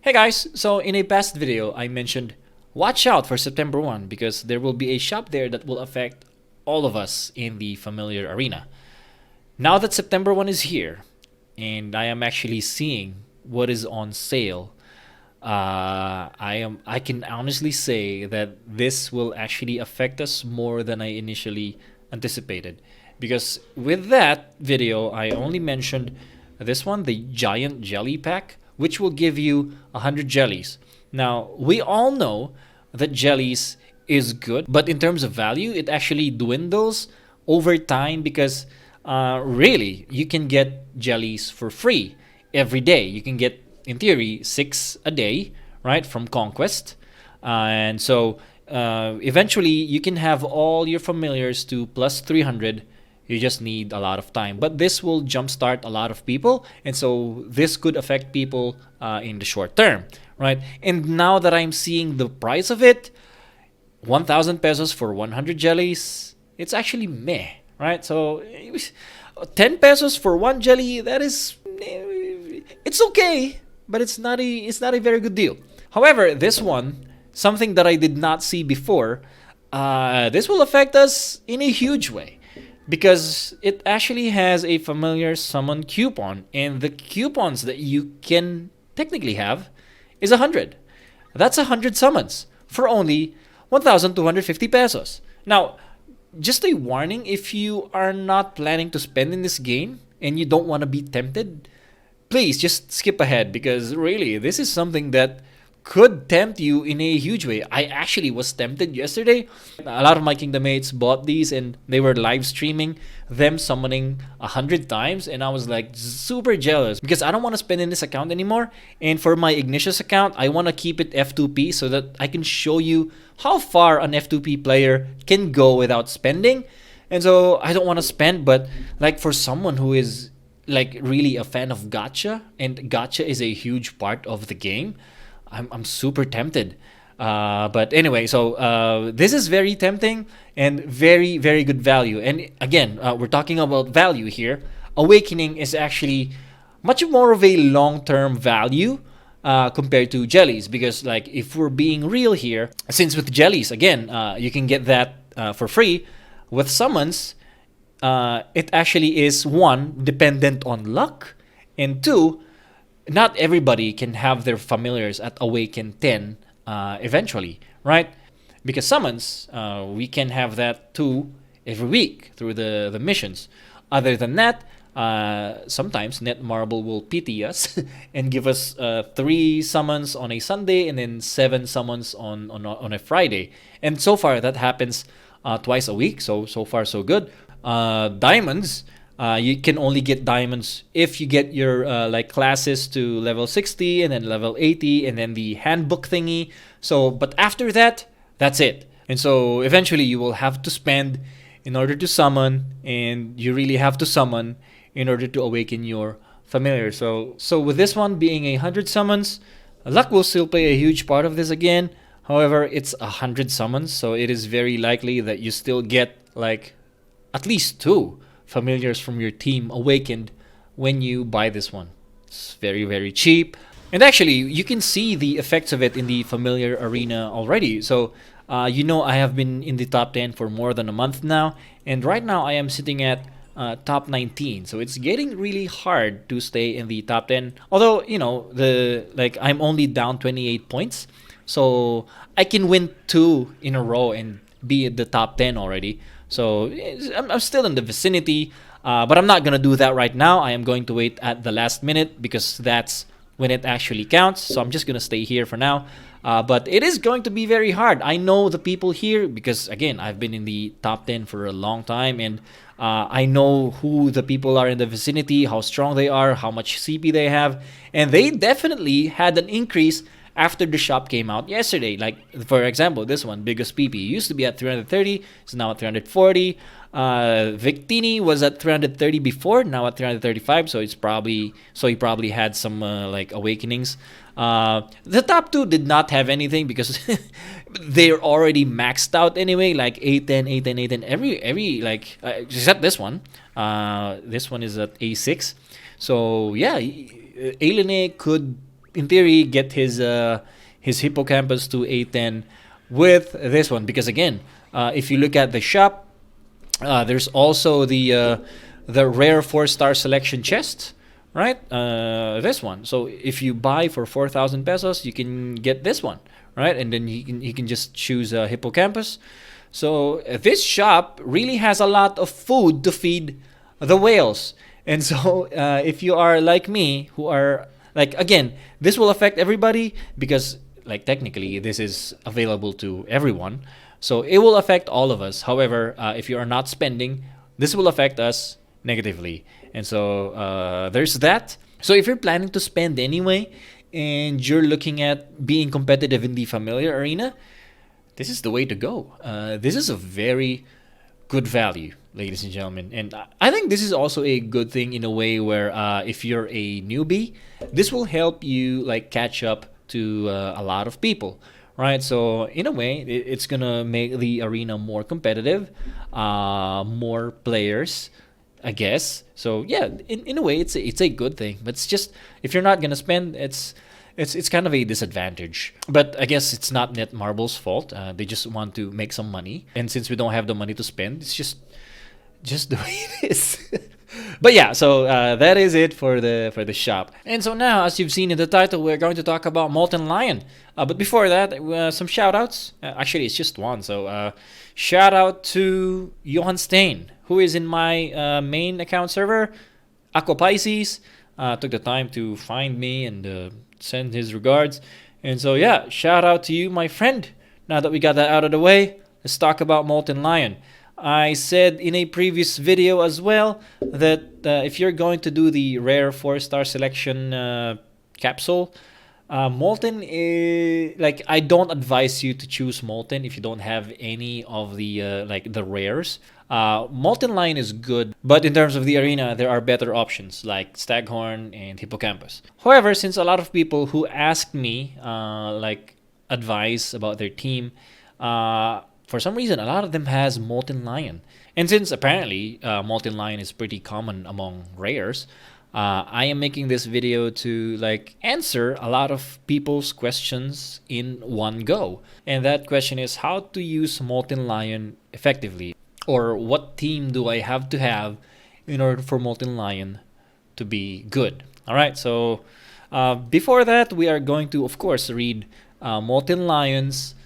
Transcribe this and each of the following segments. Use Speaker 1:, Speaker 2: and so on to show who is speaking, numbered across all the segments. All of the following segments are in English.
Speaker 1: Hey guys, so in a past video I mentioned watch out for September 1 because there will be a shop there that will affect all of us in the familiar arena. Now that September 1 is here and I am actually seeing what is on sale, I can honestly say that this will actually affect us more than I initially anticipated. Because with that video, I only mentioned this one, the giant jelly pack, which will give you 100 jellies. Now, we all know that jellies is good, but in terms of value, it actually dwindles over time because really, you can get jellies for free every day. You can get, in theory, 6 a day, right, from Conquest. And so eventually, you can have all your familiars to plus 300. You just need a lot of time. But this will jumpstart a lot of people. And so this could affect people in the short term, right? And now that I'm seeing the price of it, 1,000 pesos for 100 jellies, it's actually meh, right? So 10 pesos for one jelly, that is, it's okay, but it's not a very good deal. However, this one, something that I did not see before, this will affect us in a huge way because it actually has a familiar summon coupon, and the coupons that you can technically have is 100. That's 100 summons for only 1,250 pesos. Now, just a warning, if you are not planning to spend in this game and you don't want to be tempted, please just skip ahead because really, this is something that could tempt you in a huge way. I actually was tempted yesterday. A lot of my kingdom mates bought these and they were live streaming them summoning 100 times, and I was like super jealous because I don't want to spend in this account anymore. And for my Ignatius account, I want to keep it F2P so that I can show you how far an F2P player can go without spending. And so I don't want to spend, but like for someone who is like really a fan of gacha, and gacha is a huge part of the game, I'm super tempted. But anyway, so this is very tempting and very, very good value. And again, we're talking about value here. Awakening is actually much more of a long-term value compared to jellies, because like if we're being real here, since with jellies, again, you can get that for free. With summons, it actually is, one, dependent on luck, and two, not everybody can have their familiars at Awaken 10 eventually, right? Because summons, we can have that too every week through the missions. Other than that, sometimes Netmarble will pity us and give us 3 summons on a Sunday and then 7 summons on a Friday. And so far, that happens twice a week, so far so good. Diamonds, you can only get diamonds if you get your like classes to level 60 and then level 80 and then the handbook thingy. So, but after that, that's it. And so eventually you will have to spend in order to summon, and you really have to summon in order to awaken your familiar. So with this one being 100 summons, luck will still play a huge part of this again. However, it's 100 summons, so it is very likely that you still get like at least 2 familiars from your team awakened when you buy this one. It's very, very cheap. And actually, you can see the effects of it in the familiar arena already. So, I have been in the top 10 for more than a month now. And right now, I am sitting at top 19. So it's getting really hard to stay in the top 10. Although, I'm only down 28 points. So I can win 2 in a row and be at the top 10 already. So I'm still in the vicinity, but I'm not going to do that right now. I am going to wait at the last minute because that's when it actually counts. So I'm just going to stay here for now. But it is going to be very hard. I know the people here because, again, I've been in the top 10 for a long time. And I know who the people are in the vicinity, how strong they are, how much CP they have. And they definitely had an increase after the shop came out yesterday. Like, for example, this one, Biggest PP, used to be at 330, it's now at 340. Victini was at 330 before, now at 335, so he probably had some like awakenings. The top 2 did not have anything because they're already maxed out anyway, like 810, 810, 810, every like except this one. This one is at A6. So yeah, Alene could in theory, get his hippocampus to A10 with this one. Because again, if you look at the shop, there's also the rare 4-star selection chest, right? This one. So if you buy for 4,000 pesos, you can get this one, right? And then you can just choose a hippocampus. So this shop really has a lot of food to feed the whales. And so if you are like me, who are like, again, this will affect everybody because like technically this is available to everyone. So it will affect all of us. However, if you are not spending, this will affect us negatively. And so there's that. So if you're planning to spend anyway and you're looking at being competitive in the familiar arena, this is the way to go. This is a very good value, ladies and gentlemen. And I think this is also a good thing in a way where if you're a newbie, this will help you like catch up to a lot of people, right? So in a way, it's gonna make the arena more competitive, more players, I guess. So yeah, in a way, it's a good thing. But it's just if you're not gonna spend, it's kind of a disadvantage. But I guess it's not Netmarble's fault. They just want to make some money, and since we don't have the money to spend, it's just the way it is. But yeah, so that is it for the shop. And so now, as you've seen in the title, we're going to talk about Molten Lion. But before that, some shout outs. Actually, it's just one. So shout out to Johan Stain, who is in my main account server, Aqua Pisces. Took the time to find me and send his regards. And so yeah, shout out to you, my friend. Now that we got that out of the way, let's talk about Molten Lion. I said in a previous video as well that if you're going to do the rare 4-star selection capsule, Molten is like, I don't advise you to choose Molten if you don't have any of the like the rares. Molten Lion is good, but in terms of the arena, there are better options like Staghorn and Hippocampus. However, since a lot of people who asked me like advice about their team, for some reason, a lot of them has Molten Lion. And since apparently Molten Lion is pretty common among rares, I am making this video to like answer a lot of people's questions in one go. And that question is how to use Molten Lion effectively, or what team do I have to have in order for Molten Lion to be good. All right, so before that, we are going to, of course, read Molten Lion's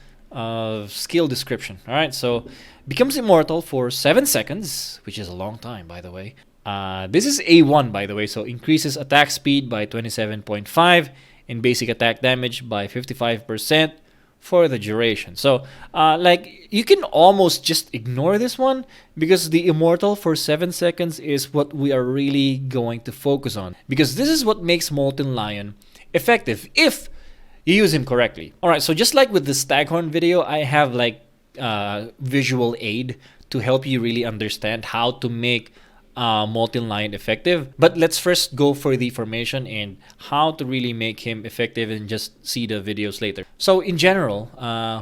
Speaker 1: skill description. All right, so becomes immortal for 7 seconds, which is a long time, by the way. This is A1, by the way, so increases attack speed by 27.5 and basic attack damage by 55% for the duration. So like you can almost just ignore this one because the immortal for 7 seconds is what we are really going to focus on, because this is what makes Molten Lion effective if you use him correctly. Alright, so just like with the Staghorn video, I have like visual aid to help you really understand how to make Molten Lion effective. But let's first go for the formation and how to really make him effective and just see the videos later. So in general,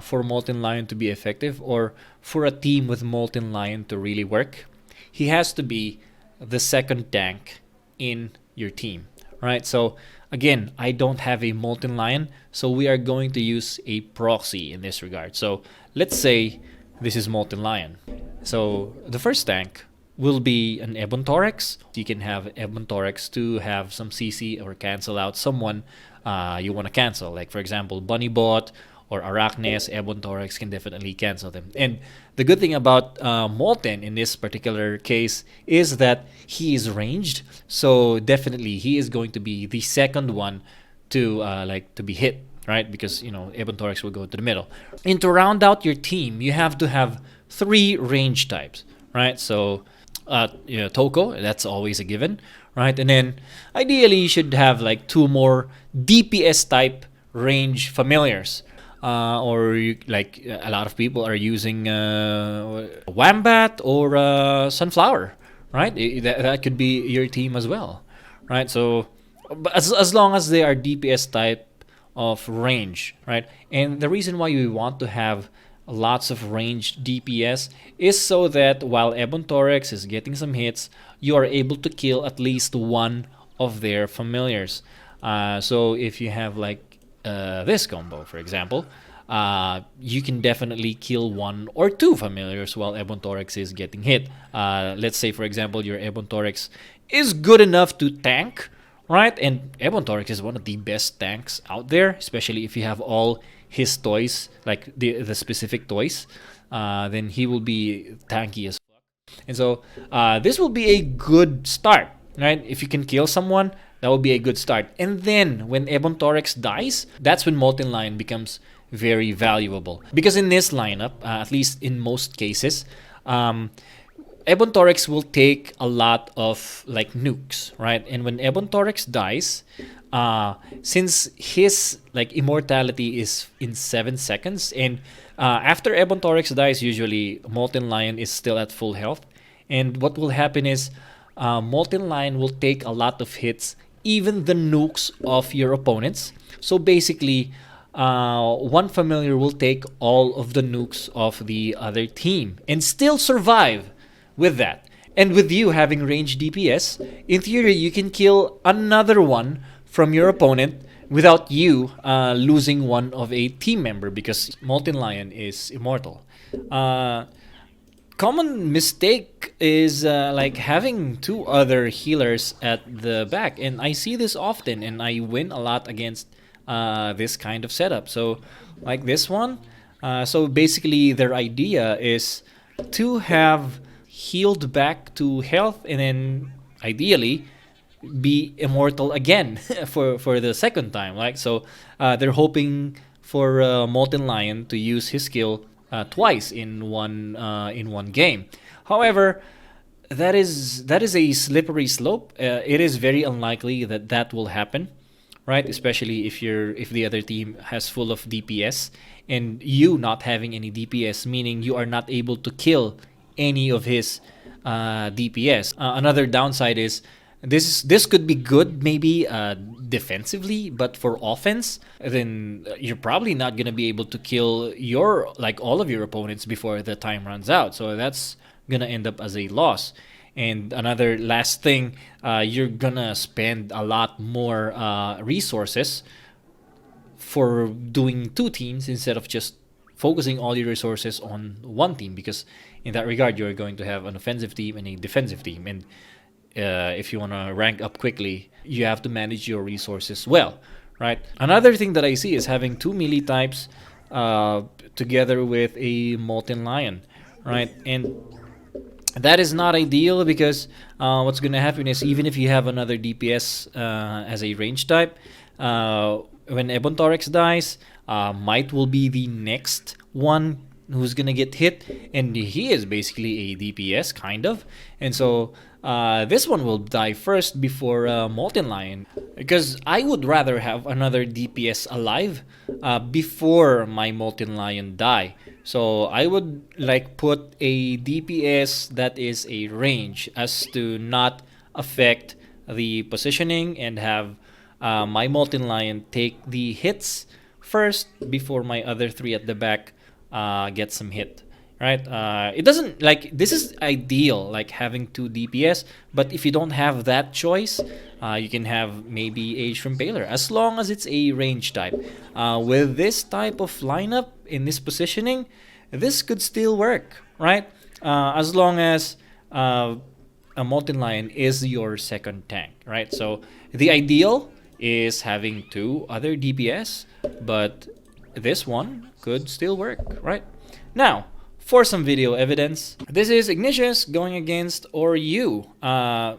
Speaker 1: for Molten Lion to be effective, or for a team with Molten Lion to really work, he has to be the second tank in your team, right? So again, I don't have a Molten Lion, so we are going to use a proxy in this regard. So let's say this is Molten Lion. So the first tank will be an Ebon Thorax. You can have Ebon Thorax to have some CC or cancel out someone you want to cancel. Like for example, Bunny Bot or Arachnes, Ebon Thorax can definitely cancel them. And the good thing about Molten in this particular case is that he is ranged, so definitely he is going to be the second one to like to be hit, right? Because you know Ebon Thorax will go to the middle. And to round out your team, you have to have 3 range types, right? So you know, Toko, that's always a given, right? And then ideally you should have like 2 more DPS type range familiars. Or like a lot of people are using Wombat or Sunflower, right? That could be your team as well, right? So but as long as they are DPS type of range, right? And the reason why we want to have lots of ranged DPS is so that while Ebon Thorax is getting some hits, you are able to kill at least one of their familiars. So if you have like this combo, for example, you can definitely kill one or two familiars while Ebon Thorax is getting hit. Let's say, for example, your Ebon Thorax is good enough to tank, right? And Ebon Thorax is one of the best tanks out there, especially if you have all his toys, like the specific toys. Then he will be tanky as fuck. And so this will be a good start, right? If you can kill someone, that will be a good start. And then when Ebon Thorax dies, that's when Molten Lion becomes very valuable. Because in this lineup, at least in most cases, Ebon Thorax will take a lot of like nukes, right? And when Ebon Thorax dies, since his like immortality is in 7 seconds, and after Ebon Thorax dies, usually Molten Lion is still at full health. And what will happen is Molten Lion will take a lot of hits, even the nukes of your opponents. So basically, one familiar will take all of the nukes of the other team and still survive with that. And with you having range DPS, in theory, you can kill another one from your opponent without you losing one of a team member because Molten Lion is immortal. Common mistake is like having two other healers at the back, and I see this often, and I win a lot against this kind of setup. So like this one, so basically their idea is to have healed back to health and then ideally be immortal again for the second time. Like so, they're hoping for Molten Lion to use his skill twice in one game. However, that is a slippery slope. It is very unlikely that that will happen, right? Especially if the other team has full of DPS and you not having any DPS, meaning you are not able to kill any of his DPS. Another downside is this could be good maybe defensively, but for offense, then you're probably not gonna be able to kill your like all of your opponents before the time runs out. So that's gonna end up as a loss. And another last thing, you're gonna spend a lot more resources for doing two teams instead of just focusing all your resources on one team, because in that regard you're going to have an offensive team and a defensive team, and if you want to rank up quickly you have to manage your resources well, right? Another thing that I see is having two melee types together with a Molten Lion, right? And that is not ideal because what's going to happen is even if you have another DPS as a range type, when Ebon Thorax dies, Might will be the next one who's gonna get hit, and he is basically a DPS kind of, and so this one will die first before Molten Lion, because I would rather have another DPS alive before my Molten Lion die. So I would like put a DPS that is a range as to not affect the positioning, and have my Molten Lion take the hits first before my other three at the back get some hit, right? It doesn't like, this is ideal, like having two DPS, but if you don't have that choice, you can have maybe a Shrimpaler as long as it's a range type. With this type of lineup in this positioning, this could still work, right? As long as a Molten Lion is your second tank, right? So the ideal is having two other DPS, but this one could still work, right? Now, for some video evidence, this is Ignatius going against Oryu.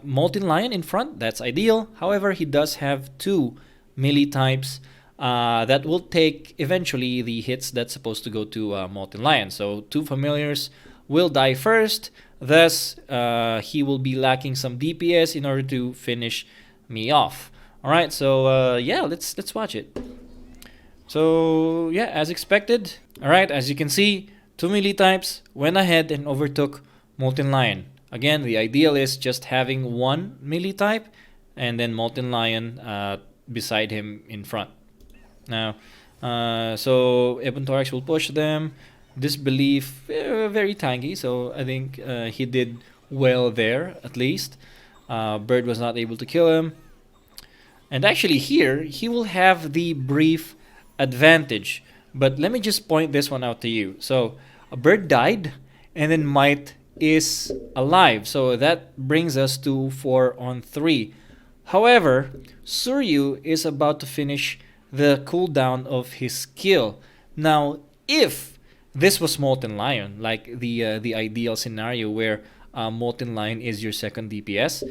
Speaker 1: Molten Lion in front, that's ideal. However, he does have two melee types that will take eventually the hits that's supposed to go to Molten Lion. So two familiars will die first, thus he will be lacking some DPS in order to finish me off. All right, so yeah, let's watch it. So yeah, as expected. All right, as you can see, two melee types went ahead and overtook Molten Lion. Again, the ideal is just having one melee type and then Molten Lion beside him in front. Now, so Ebon Thorax will push them. Disbelief, very tanky, so I think he did well there at least. Bird was not able to kill him. And actually here, he will have the brief advantage. But let me just point this one out to you. So a bird died, and then Might is alive. So that brings us to 4 on 3. However, Suryu is about to finish the cooldown of his skill. Now, if this was Molten Lion, like the ideal scenario where Molten Lion is your second DPS,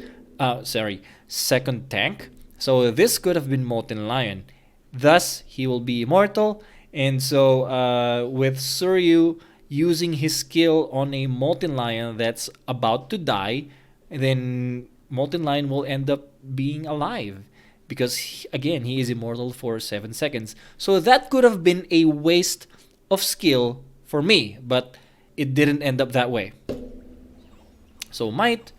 Speaker 1: second tank. So this could have been Molten Lion. Thus, he will be immortal. And so, with Suryu using his skill on a Molten Lion that's about to die, then Molten Lion will end up being alive because again he is immortal for 7 seconds. So that could have been a waste of skill for me, but it didn't end up that way. So Might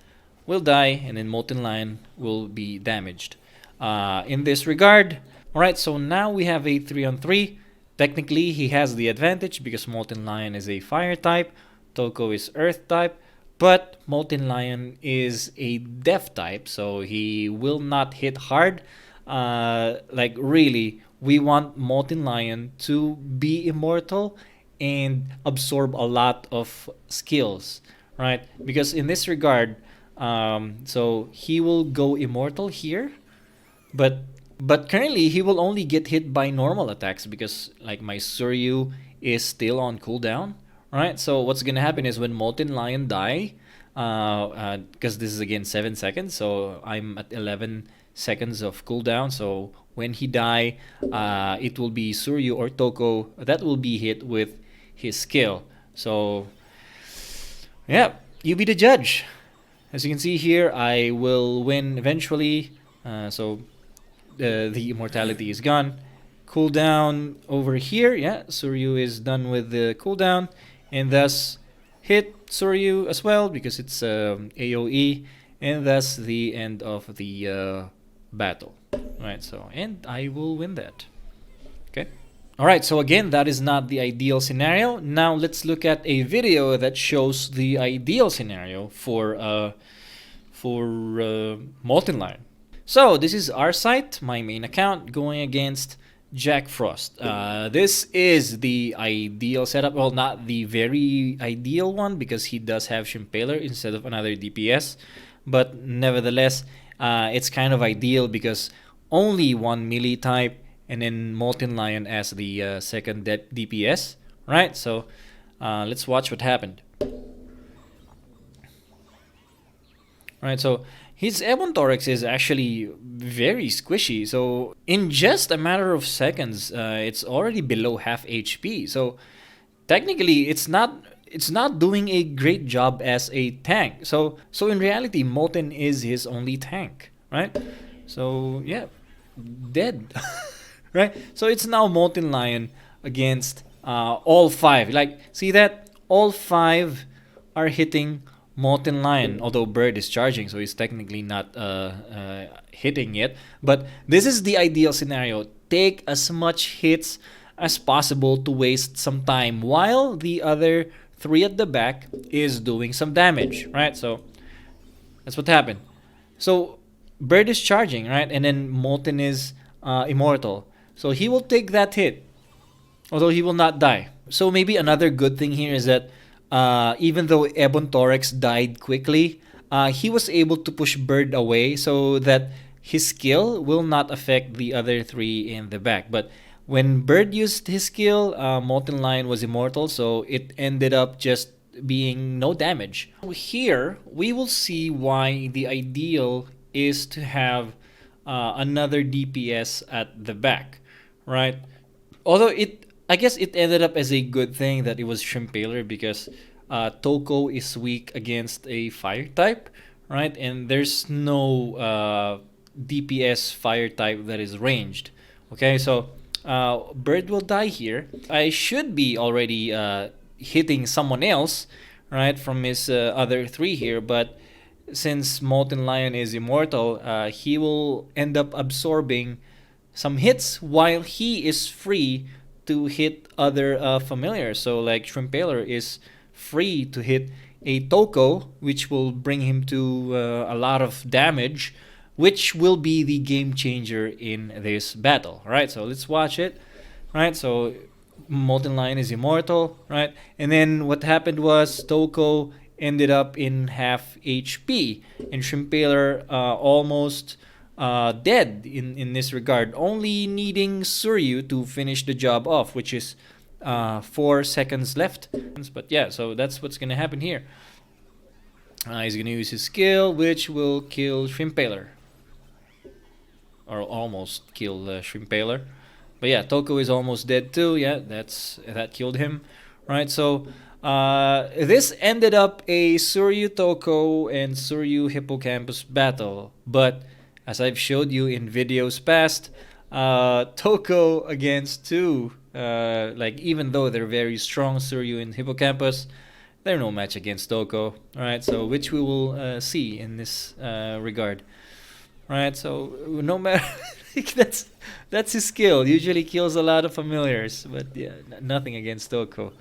Speaker 1: will die, and then Molten Lion will be damaged. In this regard, alright, so now we have a 3 on 3. Technically, he has the advantage because Molten Lion is a fire type, Toko is earth type, but Molten Lion is a death type, so he will not hit hard. Like really, we want Molten Lion to be immortal and absorb a lot of skills, right? Because in this regard, so he will go immortal here, but currently he will only get hit by normal attacks because like my Suryu is still on cooldown, right? So what's gonna happen is when Molten Lion die, because this is again 7 seconds, so I'm at 11 seconds of cooldown. So when he die, it will be Suryu or Toko that will be hit with his skill. So yeah, you be the judge. As you can see here, I will win eventually. So the immortality is gone. Cooldown over here. Yeah, Suryu is done with the cooldown, and thus hit Suryu as well because it's AoE, and thus the end of the battle. Right. So and I will win that. Okay. Alright, so again, that is not the ideal scenario. Now let's look at a video that shows the ideal scenario for Molten Lion. So this is our site, my main account, going against Jack Frost. This is the ideal setup. Well, not the very ideal one because he does have Shimpaler instead of another DPS. But nevertheless, it's kind of ideal because only one melee type and then Molten Lion as the second DPS, right? So let's watch what happened. Right, so his Ebon Thorax is actually very squishy. So in just a matter of seconds, it's already below half HP. So technically, it's not doing a great job as a tank. So in reality, Molten is his only tank, right? So yeah, dead. Right? So it's now Molten Lion against all 5. Like, see that? All 5 are hitting Molten Lion, although Bird is charging, so he's technically not hitting it. But this is the ideal scenario. Take as much hits as possible to waste some time while the other 3 at the back is doing some damage, right? So that's what happened. So Bird is charging, right? And then Molten is immortal. So he will take that hit, although he will not die. So maybe another good thing here is that even though Ebon Thorax died quickly, he was able to push Bird away so that his skill will not affect the other 3 in the back. But when Bird used his skill, Molten Lion was immortal, so it ended up just being no damage. Here, we will see why the ideal is to have another DPS at the back. Right, although I guess it ended up as a good thing that it was Shimpaler because Toko is weak against a fire type, right? And there's no DPS fire type that is ranged. Okay, so Bird will die here. I should be already hitting someone else, right, from his other 3 here, but since Molten Lion is immortal, he will end up absorbing some hits while he is free to hit other familiars. So like Shrimpaler is free to hit a Toko, which will bring him to a lot of damage, which will be the game changer in this battle. All right, so let's watch it. All right, so Molten Lion is immortal, right? And then what happened was Toko ended up in half HP, and Shrimpaler almost dead in this regard, only needing Suryu to finish the job off, which is 4 seconds left. But yeah, so that's what's gonna happen here. He's gonna use his skill, which will kill Shrimpaler, or almost kill Shrimpaler. But yeah, Toko is almost dead too. Yeah, that killed him, right? So this ended up a Suryu Toko and Suryu Hippocampus battle. But as I've showed you in videos past, Toko against two, like even though they're very strong, Suryu and Hippocampus, they're no match against Toko. All right, so which we will see in this regard. Right, so no matter that's his skill. Usually kills a lot of familiars, but yeah, nothing against Toko.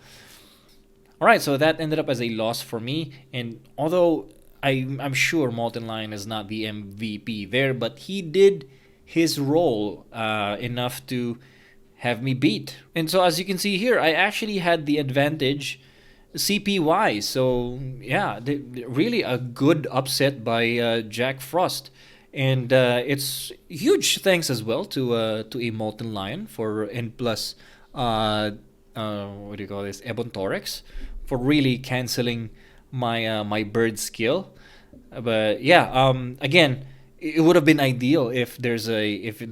Speaker 1: All right, so that ended up as a loss for me. And although I'm sure Molten Lion is not the MVP there, but he did his role enough to have me beat. And so as you can see here, I actually had the advantage CP So yeah, really a good upset by Jack Frost. And it's huge thanks as well to a Molten Lion for and plus what do you call this, Ebon Thorax, for really canceling my my bird skill. But yeah, again, it would have been ideal if there's a 2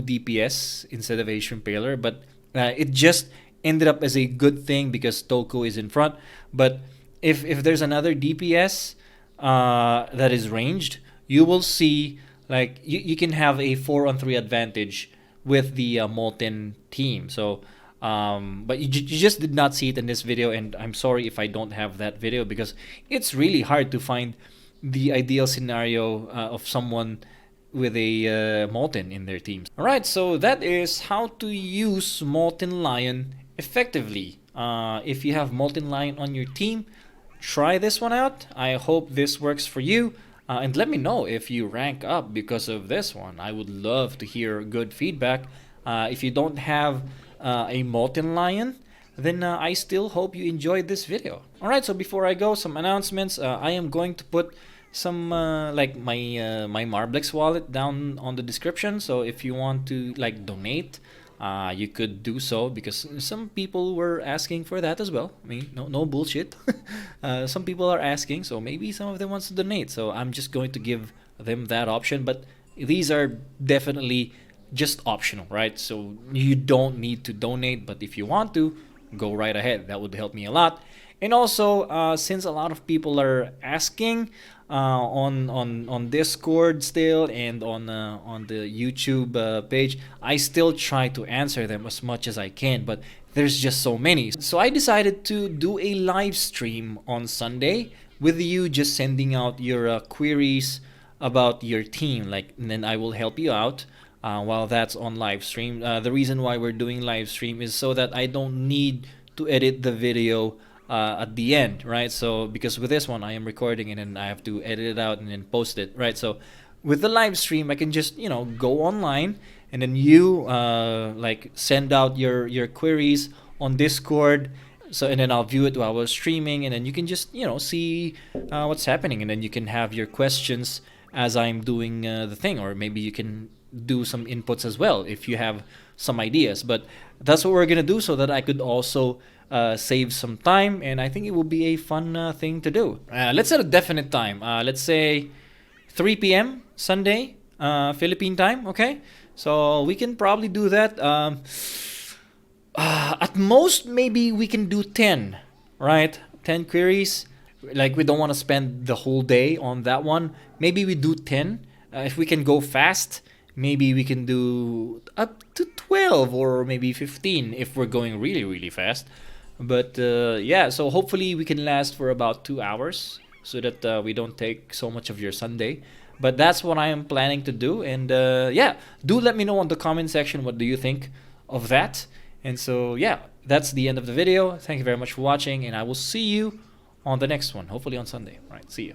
Speaker 1: DPS instead of a Shrimpaler, but it just ended up as a good thing because Toko is in front. But if there's another DPS that is ranged, you will see like you can have a 4-on-3 advantage with the Molten team. So but you just did not see it in this video, and I'm sorry if I don't have that video because it's really hard to find the ideal scenario of someone with a Molten in their teams. Alright, so that is how to use Molten Lion effectively. If you have Molten Lion on your team, try this one out. I hope this works for you. And let me know if you rank up because of this one. I would love to hear good feedback. If you don't have a Molten Lion, then I still hope you enjoyed this video. Alright, so before I go, some announcements. I am going to put some like my my Marblex wallet down on the description. So if you want to like donate, you could do so because some people were asking for that as well. I mean, no bullshit. Some people are asking, so maybe some of them wants to donate. So I'm just going to give them that option. But these are definitely just optional, right? So you don't need to donate, but if you want to, go right ahead. That would help me a lot. And also, since a lot of people are asking on Discord still and on the YouTube page, I still try to answer them as much as I can, but there's just so many. So I decided to do a live stream on Sunday with you just sending out your queries about your team, like, and then I will help you out while that's on live stream. The reason why we're doing live stream is so that I don't need to edit the video at the end, right? So because with this one I am recording and then I have to edit it out and then post it, right? So with the live stream I can just, you know, go online and then you like send out your queries on Discord. So and then I'll view it while we're streaming, and then you can just, you know, see what's happening, and then you can have your questions as I'm doing the thing, or maybe you can do some inputs as well if you have some ideas. But that's what we're gonna do so that I could also save some time, and I think it will be a fun thing to do. Let's set a definite time. Let's say 3 p.m. Sunday, Philippine time. Okay, so we can probably do that. At most, maybe we can do 10, right? 10 queries. Like, we don't want to spend the whole day on that one. Maybe we do 10. If we can go fast, maybe we can do up to 12 or maybe 15 if we're going really, really fast. But yeah, so hopefully we can last for about 2 hours so that we don't take so much of your Sunday. But that's what I am planning to do. And yeah, do let me know on the comment section what do you think of that. And so yeah, that's the end of the video. Thank you very much for watching, and I will see you on the next one, hopefully on Sunday. All right, see you.